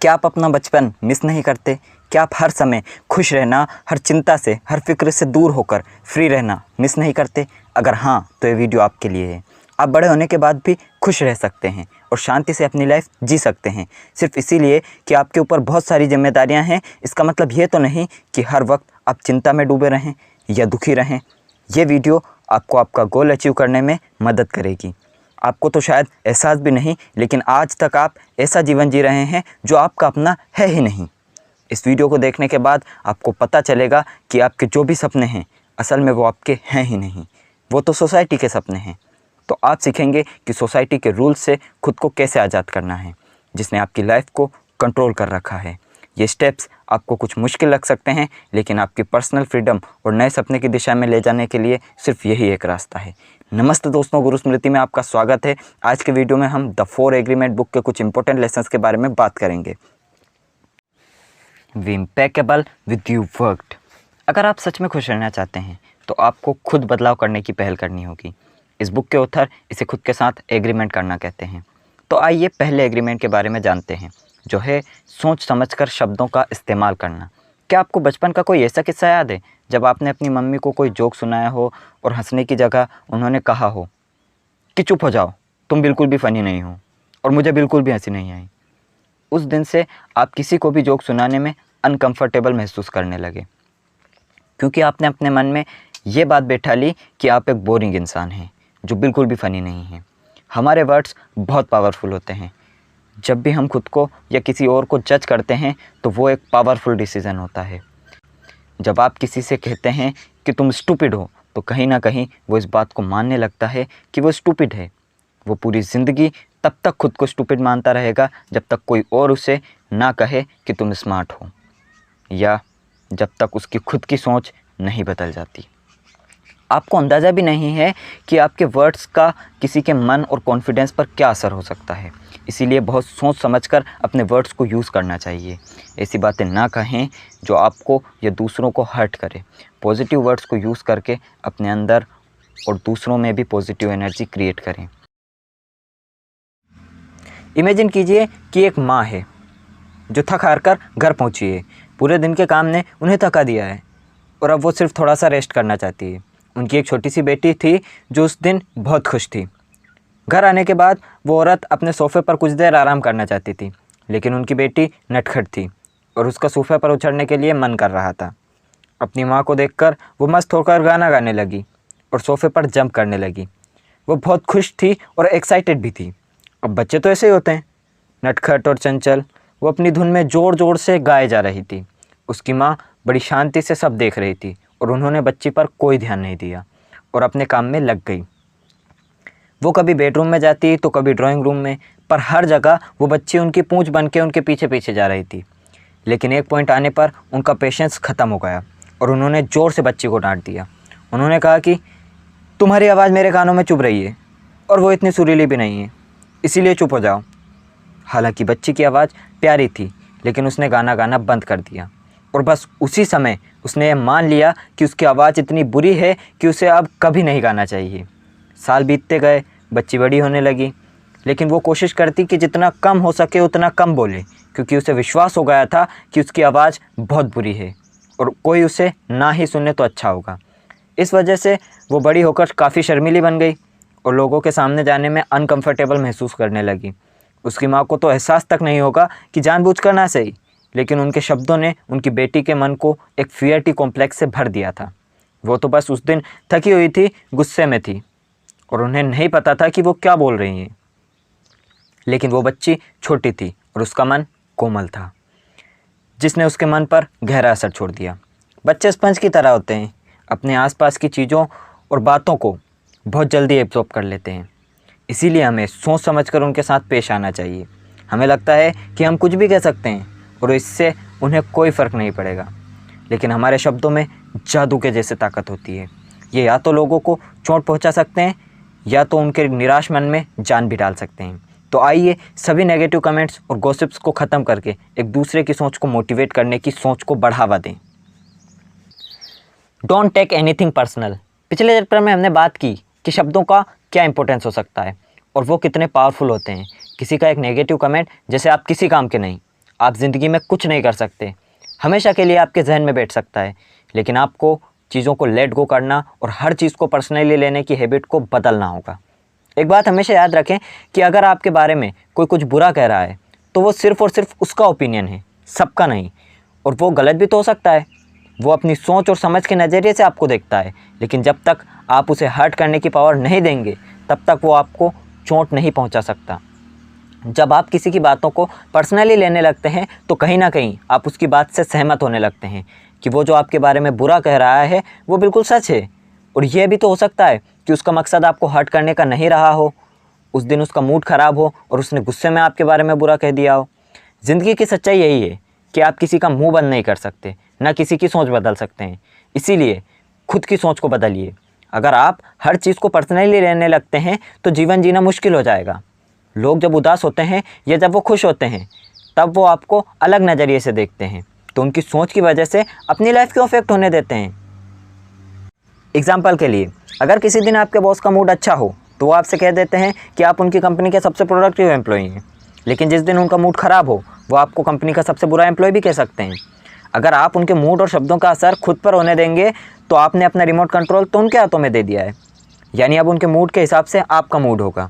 क्या आप अपना बचपन मिस नहीं करते? क्या आप हर समय खुश रहना, हर चिंता से, हर फिक्र से दूर होकर फ्री रहना मिस नहीं करते? अगर हाँ, तो ये वीडियो आपके लिए है। आप बड़े होने के बाद भी खुश रह सकते हैं और शांति से अपनी लाइफ जी सकते हैं, सिर्फ इसीलिए कि आपके ऊपर बहुत सारी जिम्मेदारियां हैं। इसका मतलब ये तो नहीं कि हर वक्त आप चिंता में डूबे रहें या दुखी रहें। ये वीडियो आपको आपका गोल अचीव करने में मदद करेगी। आपको तो शायद एहसास भी नहीं, लेकिन आज तक आप ऐसा जीवन जी रहे हैं जो आपका अपना है ही नहीं। इस वीडियो को देखने के बाद आपको पता चलेगा कि आपके जो भी सपने हैं असल में वो आपके हैं ही नहीं, वो तो सोसाइटी के सपने हैं। तो आप सीखेंगे कि सोसाइटी के रूल से खुद को कैसे आज़ाद करना है, जिसने आपकी लाइफ को कंट्रोल कर रखा है। ये स्टेप्स आपको कुछ मुश्किल लग सकते हैं, लेकिन आपकी पर्सनल फ्रीडम और नए सपने की दिशा में ले जाने के लिए सिर्फ यही एक रास्ता है। नमस्ते दोस्तों, गुरु स्मृति में आपका स्वागत है। आज के वीडियो में हम द 4 एग्रीमेंट बुक के कुछ इंपॉर्टेंट लेसन्स के बारे में बात करेंगे। Be impeccable with your word. अगर आप सच में खुश रहना चाहते हैं तो आपको खुद बदलाव करने की पहल करनी होगी। इस बुक के ऑथर इसे खुद के साथ एग्रीमेंट करना कहते हैं। तो आइए पहले एग्रीमेंट के बारे में जानते हैं, जो है सोच समझकर शब्दों का इस्तेमाल करना। क्या आपको बचपन का कोई ऐसा किस्सा याद है जब आपने अपनी मम्मी को कोई जोक सुनाया हो और हंसने की जगह उन्होंने कहा हो कि चुप हो जाओ, तुम बिल्कुल भी फ़नी नहीं हो, और मुझे बिल्कुल भी हंसी नहीं आई। उस दिन से आप किसी को भी जोक सुनाने में अनकंफर्टेबल महसूस करने लगे, क्योंकि आपने अपने मन में ये बात बैठा ली कि आप एक बोरिंग इंसान हैं जो बिल्कुल भी फ़नी नहीं है। हमारे वर्ड्स बहुत पावरफुल होते हैं। जब भी हम खुद को या किसी और को जज करते हैं तो वो एक पावरफुल डिसीज़न होता है। जब आप किसी से कहते हैं कि तुम स्टूपिड हो, तो कहीं ना कहीं वो इस बात को मानने लगता है कि वो स्टूपिड है। वो पूरी ज़िंदगी तब तक खुद को स्टूपिड मानता रहेगा जब तक कोई और उसे ना कहे कि तुम स्मार्ट हो, या जब तक उसकी खुद की सोच नहीं बदल जाती। आपको अंदाज़ा भी नहीं है कि आपके वर्ड्स का किसी के मन और कॉन्फिडेंस पर क्या असर हो सकता है। इसीलिए बहुत सोच समझकर अपने वर्ड्स को यूज़ करना चाहिए। ऐसी बातें ना कहें जो आपको या दूसरों को हर्ट करे। पॉजिटिव वर्ड्स को यूज़ करके अपने अंदर और दूसरों में भी पॉजिटिव एनर्जी क्रिएट करें। इमेजिन कीजिए कि एक माँ है जो थक हार कर घर पहुँची है। पूरे दिन के काम ने उन्हें थका दिया है और अब वो सिर्फ थोड़ा सा रेस्ट करना चाहती है। उनकी एक छोटी सी बेटी थी जो उस दिन बहुत खुश थी। घर आने के बाद वो औरत अपने सोफ़े पर कुछ देर आराम करना चाहती थी, लेकिन उनकी बेटी नटखट थी और उसका सोफ़े पर उछलने के लिए मन कर रहा था। अपनी माँ को देखकर वो मस्त होकर गाना गाने लगी और सोफ़े पर जंप करने लगी। वो बहुत खुश थी और एक्साइटेड भी थी। अब बच्चे तो ऐसे ही होते हैं, नटखट और चंचल। वो अपनी धुन में ज़ोर ज़ोर से गाए जा रही थी। उसकी माँ बड़ी शांति से सब देख रही थी और उन्होंने बच्ची पर कोई ध्यान नहीं दिया और अपने काम में लग गई। वो कभी बेडरूम में जाती तो कभी ड्राइंग रूम में, पर हर जगह वो बच्ची उनकी पूंछ बन के उनके पीछे पीछे जा रही थी। लेकिन एक पॉइंट आने पर उनका पेशेंस ख़त्म हो गया और उन्होंने ज़ोर से बच्ची को डांट दिया। उन्होंने कहा कि तुम्हारी आवाज़ मेरे कानों में चुभ रही है और वो इतनी सुरीली भी नहीं है, इसीलिए चुप हो जाओ। हालांकि बच्ची की आवाज़ प्यारी थी, लेकिन उसने गाना गाना बंद कर दिया और बस उसी समय उसने ये मान लिया कि उसकी आवाज़ इतनी बुरी है कि उसे अब कभी नहीं गाना चाहिए। साल बीतते गए, बच्ची बड़ी होने लगी, लेकिन वो कोशिश करती कि जितना कम हो सके उतना कम बोले, क्योंकि उसे विश्वास हो गया था कि उसकी आवाज़ बहुत बुरी है और कोई उसे ना ही सुने तो अच्छा होगा। इस वजह से वो बड़ी होकर काफ़ी शर्मीली बन गई और लोगों के सामने जाने में अनकंफर्टेबल महसूस करने लगी। उसकी माँ को तो एहसास तक नहीं होगा कि जानबूझकर ना सही, लेकिन उनके शब्दों ने उनकी बेटी के मन को एक फियरिटी कॉम्प्लेक्स से भर दिया था। वो तो बस उस दिन थकी हुई थी, गुस्से में थी और उन्हें नहीं पता था कि वो क्या बोल रही हैं। लेकिन वो बच्ची छोटी थी और उसका मन कोमल था, जिसने उसके मन पर गहरा असर छोड़ दिया। बच्चे स्पंज की तरह होते हैं, अपने आसपास की चीज़ों और बातों को बहुत जल्दी एब्जॉर्ब कर लेते हैं। इसीलिए हमें सोच समझकर उनके साथ पेश आना चाहिए। हमें लगता है कि हम कुछ भी कह सकते हैं और इससे उन्हें कोई फ़र्क नहीं पड़ेगा, लेकिन हमारे शब्दों में जादू के जैसे ताकत होती है। ये या तो लोगों को चोट पहुंचा सकते हैं या तो उनके निराश मन में जान भी डाल सकते हैं। तो आइए सभी नेगेटिव कमेंट्स और गॉसिप्स को ख़त्म करके एक दूसरे की सोच को मोटिवेट करने की सोच को बढ़ावा दें। Don't take anything personal. पिछले चैप्टर में हमने बात की कि शब्दों का क्या इंपॉर्टेंस हो सकता है और वो कितने पावरफुल होते हैं। किसी का एक नेगेटिव कमेंट जैसे आप किसी काम के नहीं, आप ज़िंदगी में कुछ नहीं कर सकते, हमेशा के लिए आपके जहन में बैठ सकता है, लेकिन आपको चीज़ों को लेट गो करना और हर चीज़ को पर्सनली लेने की हैबिट को बदलना होगा। एक बात हमेशा याद रखें कि अगर आपके बारे में कोई कुछ बुरा कह रहा है तो वो सिर्फ़ और सिर्फ उसका ओपिनियन है, सबका नहीं। और वो गलत भी तो हो सकता है, वो अपनी सोच और समझ के नज़रिए से आपको देखता है, लेकिन जब तक आप उसे हर्ट करने की पावर नहीं देंगे तब तक वो आपको चोट नहीं पहुंचा सकता। जब आप किसी की बातों को पर्सनली लेने लगते हैं तो कहीं ना कहीं आप उसकी बात से सहमत होने लगते हैं कि वो जो आपके बारे में बुरा कह रहा है वो बिल्कुल सच है। और यह भी तो हो सकता है कि उसका मकसद आपको हर्ट करने का नहीं रहा हो, उस दिन उसका मूड ख़राब हो और उसने गुस्से में आपके बारे में बुरा कह दिया हो। ज़िंदगी की सच्चाई यही है कि आप किसी का मुंह बंद नहीं कर सकते, ना किसी की सोच बदल सकते हैं। इसीलिए खुद की सोच को बदलिए। अगर आप हर चीज़ को पर्सनली लेने लगते हैं तो जीवन जीना मुश्किल हो जाएगा। लोग जब उदास होते हैं या जब वो खुश होते हैं तब वो आपको अलग नज़रिए से देखते हैं, तो उनकी सोच की वजह से अपनी लाइफ क्यों अफेक्ट होने देते हैं। एग्जाम्पल के लिए, अगर किसी दिन आपके बॉस का मूड अच्छा हो तो वो आपसे कह देते हैं कि आप उनकी कंपनी के सबसे प्रोडक्टिव एम्प्लॉई हैं, लेकिन जिस दिन उनका मूड ख़राब हो वो आपको कंपनी का सबसे बुरा एम्प्लॉय भी कह सकते हैं। अगर आप उनके मूड और शब्दों का असर खुद पर होने देंगे तो आपने अपना रिमोट कंट्रोल तो उनके हाथों में दे दिया है, यानी अब उनके मूड के हिसाब से आपका मूड होगा।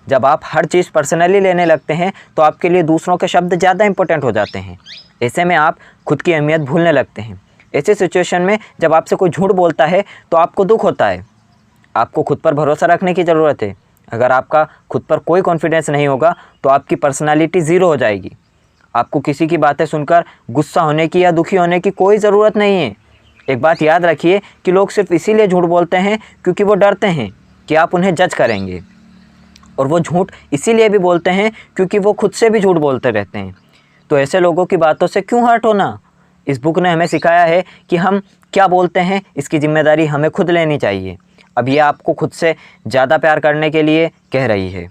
जब आप हर चीज़ पर्सनली लेने लगते हैं तो आपके लिए दूसरों के शब्द ज़्यादा इंपॉर्टेंट हो जाते हैं। ऐसे में आप खुद की अहमियत भूलने लगते हैं। ऐसे सिचुएशन में जब आपसे कोई झूठ बोलता है तो आपको दुख होता है। आपको खुद पर भरोसा रखने की ज़रूरत है। अगर आपका खुद पर कोई कॉन्फिडेंस नहीं होगा तो आपकी पर्सनालिटी ज़ीरो हो जाएगी। आपको किसी की बातें सुनकर गुस्सा होने की या दुखी होने की कोई ज़रूरत नहीं है। एक बात याद रखिए कि लोग सिर्फ इसीलिए झूठ बोलते हैं क्योंकि वो डरते हैं कि आप उन्हें जज करेंगे, और वो झूठ इसीलिए भी बोलते हैं क्योंकि वो खुद से भी झूठ बोलते रहते हैं। तो ऐसे लोगों की बातों से क्यों हर्ट होना। इस बुक ने हमें सिखाया है कि हम क्या बोलते हैं इसकी जिम्मेदारी हमें खुद लेनी चाहिए। अब ये आपको खुद से ज़्यादा प्यार करने के लिए कह रही है।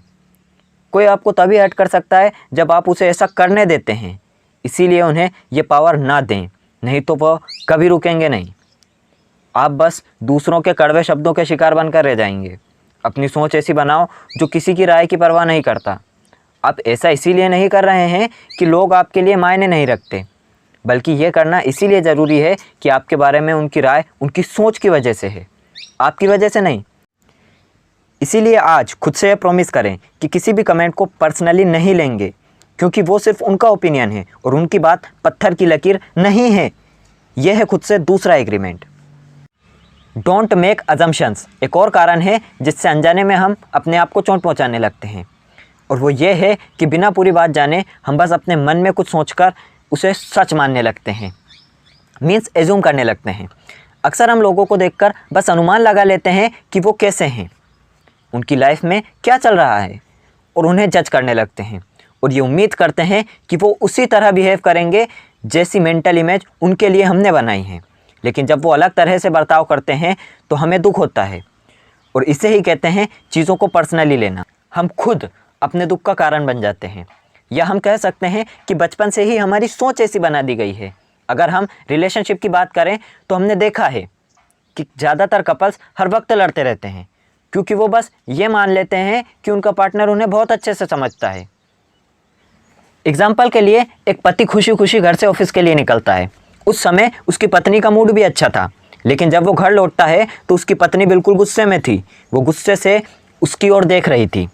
कोई आपको तभी हर्ट कर सकता है जब आप उसे ऐसा करने देते हैं, इसीलिए उन्हें ये पावर ना दें, नहीं तो वह कभी रुकेंगे नहीं। आप बस दूसरों के कड़वे शब्दों के शिकार बनकर रह जाएंगे। अपनी सोच ऐसी बनाओ जो किसी की राय की परवाह नहीं करता। आप ऐसा इसीलिए नहीं कर रहे हैं कि लोग आपके लिए मायने नहीं रखते, बल्कि ये करना इसीलिए ज़रूरी है कि आपके बारे में उनकी राय उनकी सोच की वजह से है, आपकी वजह से नहीं। इसीलिए आज खुद से प्रॉमिस करें कि किसी भी कमेंट को पर्सनली नहीं लेंगे, क्योंकि वो सिर्फ उनका ओपिनियन है और उनकी बात पत्थर की लकीर नहीं है। यह है खुद से दूसरा एग्रीमेंट। डोंट मेक अजम्पशंस एक और कारण है जिससे अनजाने में हम अपने आप को चोट पहुंचाने लगते हैं, और वो ये है कि बिना पूरी बात जाने हम बस अपने मन में कुछ सोचकर उसे सच मानने लगते हैं, मीन्स एज्यूम करने लगते हैं। अक्सर हम लोगों को देखकर बस अनुमान लगा लेते हैं कि वो कैसे हैं, उनकी लाइफ में क्या चल रहा है, और उन्हें जज करने लगते हैं, और ये उम्मीद करते हैं कि वो उसी तरह बिहेव करेंगे जैसी मेंटल इमेज उनके लिए हमने बनाई है। लेकिन जब वो अलग तरह से बर्ताव करते हैं तो हमें दुख होता है, और इसे ही कहते हैं चीज़ों को पर्सनली लेना। हम खुद अपने दुख का कारण बन जाते हैं, या हम कह सकते हैं कि बचपन से ही हमारी सोच ऐसी बना दी गई है। अगर हम रिलेशनशिप की बात करें तो हमने देखा है कि ज़्यादातर कपल्स हर वक्त लड़ते रहते हैं, क्योंकि वो बस ये मान लेते हैं कि उनका पार्टनर उन्हें बहुत अच्छे से समझता है। एग्जाम्पल के लिए, एक पति खुशी खुशी घर से ऑफिस के लिए निकलता है। उस समय उसकी पत्नी का मूड भी अच्छा था, लेकिन जब वो घर लौटता है तो उसकी पत्नी बिल्कुल गुस्से में थी। वो गुस्से से उसकी ओर देख रही थी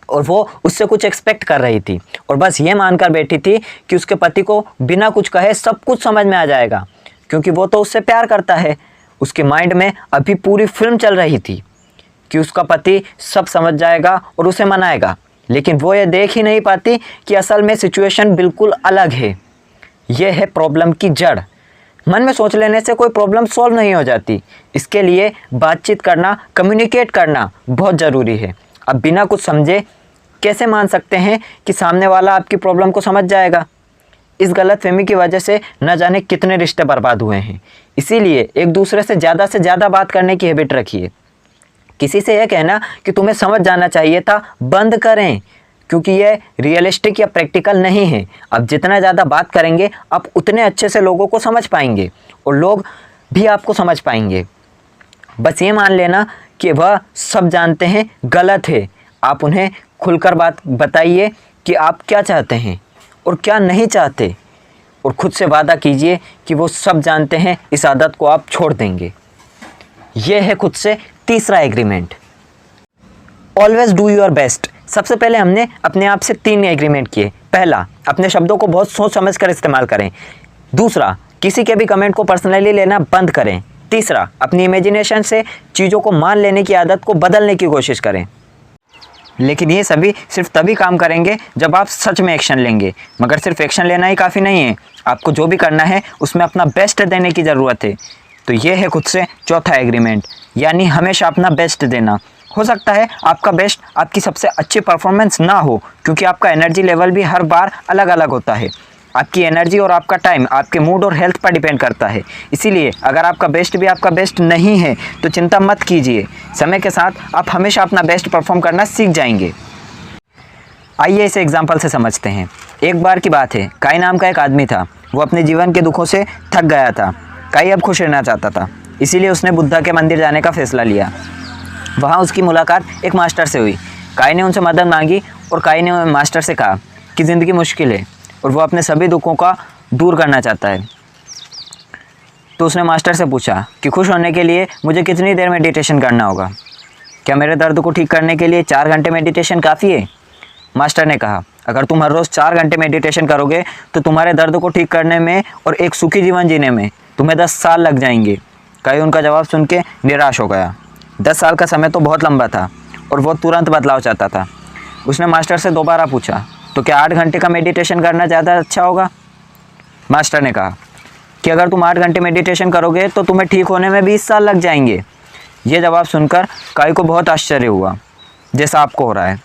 और वो उससे कुछ एक्सपेक्ट कर रही थी, और बस ये मानकर बैठी थी कि उसके पति को बिना कुछ कहे सब कुछ समझ में आ जाएगा, क्योंकि वो तो उससे प्यार करता है। उसके माइंड में अभी पूरी फिल्म चल रही थी कि उसका पति सब समझ जाएगा और उसे मनाएगा, लेकिन वो ये देख ही नहीं पाती कि असल में सिचुएशन बिल्कुल अलग है। यह है प्रॉब्लम की जड़। मन में सोच लेने से कोई प्रॉब्लम सॉल्व नहीं हो जाती। इसके लिए बातचीत करना, कम्युनिकेट करना बहुत ज़रूरी है। अब बिना कुछ समझे कैसे मान सकते हैं कि सामने वाला आपकी प्रॉब्लम को समझ जाएगा। इस गलतफहमी की वजह से न जाने कितने रिश्ते बर्बाद हुए हैं। इसीलिए एक दूसरे से ज़्यादा बात करने की हैबिट रखिए। किसी से यह कहना कि तुम्हें समझ जाना चाहिए था बंद करें, क्योंकि यह रियलिस्टिक या प्रैक्टिकल नहीं है। अब जितना ज़्यादा बात करेंगे आप उतने अच्छे से लोगों को समझ पाएंगे और लोग भी आपको समझ पाएंगे। बस ये मान लेना कि वह सब जानते हैं गलत है। आप उन्हें खुलकर बात बताइए कि आप क्या चाहते हैं और क्या नहीं चाहते, और खुद से वादा कीजिए कि वो सब जानते हैं इस आदत को आप छोड़ देंगे। यह है खुद से तीसरा agreement. Always do your best. सबसे पहले हमने अपने आप से 3 एग्रीमेंट किए। पहला, अपने शब्दों को बहुत सोच समझ कर इस्तेमाल करें। दूसरा, किसी के भी कमेंट को पर्सनली लेना बंद करें। तीसरा, अपनी इमेजिनेशन से चीज़ों को मान लेने की आदत को बदलने की कोशिश करें। लेकिन ये सभी सिर्फ तभी काम करेंगे जब आप सच में एक्शन लेंगे। मगर सिर्फ एक्शन लेना ही काफ़ी नहीं है, आपको जो भी करना है उसमें अपना बेस्ट देने की ज़रूरत है। तो ये है खुद से चौथा एग्रीमेंट, यानी हमेशा अपना बेस्ट देना। हो सकता है आपका बेस्ट आपकी सबसे अच्छी परफॉर्मेंस ना हो, क्योंकि आपका एनर्जी लेवल भी हर बार अलग अलग होता है। आपकी एनर्जी और आपका टाइम आपके मूड और हेल्थ पर डिपेंड करता है। इसीलिए अगर आपका बेस्ट भी आपका बेस्ट नहीं है तो चिंता मत कीजिए, समय के साथ आप हमेशा अपना बेस्ट परफॉर्म करना सीख जाएंगे। आइए इसे एग्जाम्पल से समझते हैं। एक बार की बात है, काई नाम का एक आदमी था। वो अपने जीवन के दुखों से थक गया था। काई अब खुश रहना चाहता था, इसीलिए उसने बुद्धा के मंदिर जाने का फैसला लिया। वहाँ उसकी मुलाकात एक मास्टर से हुई। काई ने उनसे मदद मांगी और काई ने मास्टर से कहा कि ज़िंदगी मुश्किल है और वो अपने सभी दुखों का दूर करना चाहता है। तो उसने मास्टर से पूछा कि खुश होने के लिए मुझे कितनी देर मेडिटेशन करना होगा? क्या मेरे दर्द को ठीक करने के लिए 4 घंटे मेडिटेशन काफ़ी है? मास्टर ने कहा, अगर तुम हर रोज़ 4 घंटे मेडिटेशन करोगे तो तुम्हारे दर्द को ठीक करने में और एक सुखी जीवन जीने में तुम्हें 10 साल लग जाएंगे। काई उनका जवाब सुन के निराश हो गया। 10 साल का समय तो बहुत लंबा था और वो तुरंत बदलाव चाहता था। उसने मास्टर से दोबारा पूछा, तो क्या 8 घंटे का मेडिटेशन करना ज़्यादा अच्छा होगा? मास्टर ने कहा कि अगर तुम 8 घंटे मेडिटेशन करोगे तो तुम्हें ठीक होने में 20 साल लग जाएंगे। ये जवाब सुनकर काई को बहुत आश्चर्य हुआ, जैसा आपको हो रहा है।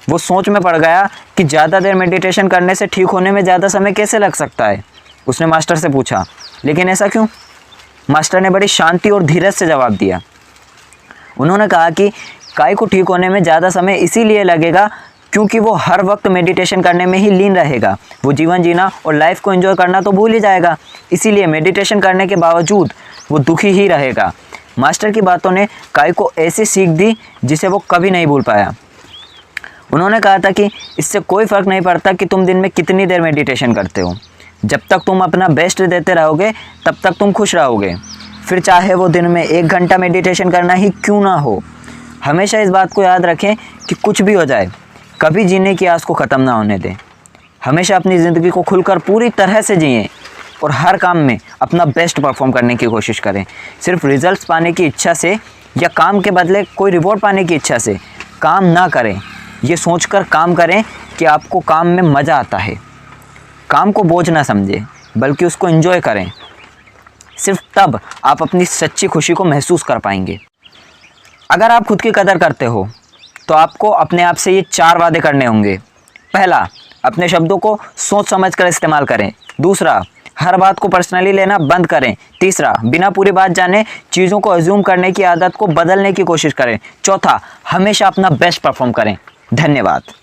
वो सोच में पड़ गया कि ज़्यादा देर मेडिटेशन करने से ठीक होने में ज़्यादा समय कैसे लग सकता है। उसने मास्टर से पूछा, लेकिन ऐसा क्यों? मास्टर ने बड़ी शांति और धीरज से जवाब दिया। उन्होंने कहा कि काई को ठीक होने में ज़्यादा समय इसीलिए लगेगा क्योंकि वो हर वक्त मेडिटेशन करने में ही लीन रहेगा। वो जीवन जीना और लाइफ को एंजॉय करना तो भूल ही जाएगा, इसीलिए मेडिटेशन करने के बावजूद वो दुखी ही रहेगा। मास्टर की बातों ने काई को ऐसी सीख दी जिसे वो कभी नहीं भूल पाया। उन्होंने कहा था कि इससे कोई फ़र्क नहीं पड़ता कि तुम दिन में कितनी देर मेडिटेशन करते हो, जब तक तुम अपना बेस्ट देते रहोगे तब तक तुम खुश रहोगे। फिर चाहे वो दिन में 1 घंटा मेडिटेशन करना ही क्यों ना हो। हमेशा इस बात को याद रखें कि कुछ भी हो जाए, कभी जीने की आस को ख़त्म ना होने दें। हमेशा अपनी ज़िंदगी को खुलकर पूरी तरह से जिएं और हर काम में अपना बेस्ट परफॉर्म करने की कोशिश करें। सिर्फ रिजल्ट्स पाने की इच्छा से या काम के बदले कोई रिवॉर्ड पाने की इच्छा से काम ना करें। ये सोचकर काम करें कि आपको काम में मज़ा आता है। काम को बोझ ना समझें, बल्कि उसको एंजॉय करें। सिर्फ तब आप अपनी सच्ची खुशी को महसूस कर पाएंगे। अगर आप खुद की कदर करते हो तो आपको अपने आप से ये 4 वादे करने होंगे। पहला, अपने शब्दों को सोच समझ कर इस्तेमाल करें। दूसरा, हर बात को पर्सनली लेना बंद करें। तीसरा, बिना पूरी बात जाने चीज़ों को अज्यूम करने की आदत को बदलने की कोशिश करें। चौथा, हमेशा अपना बेस्ट परफॉर्म करें। धन्यवाद।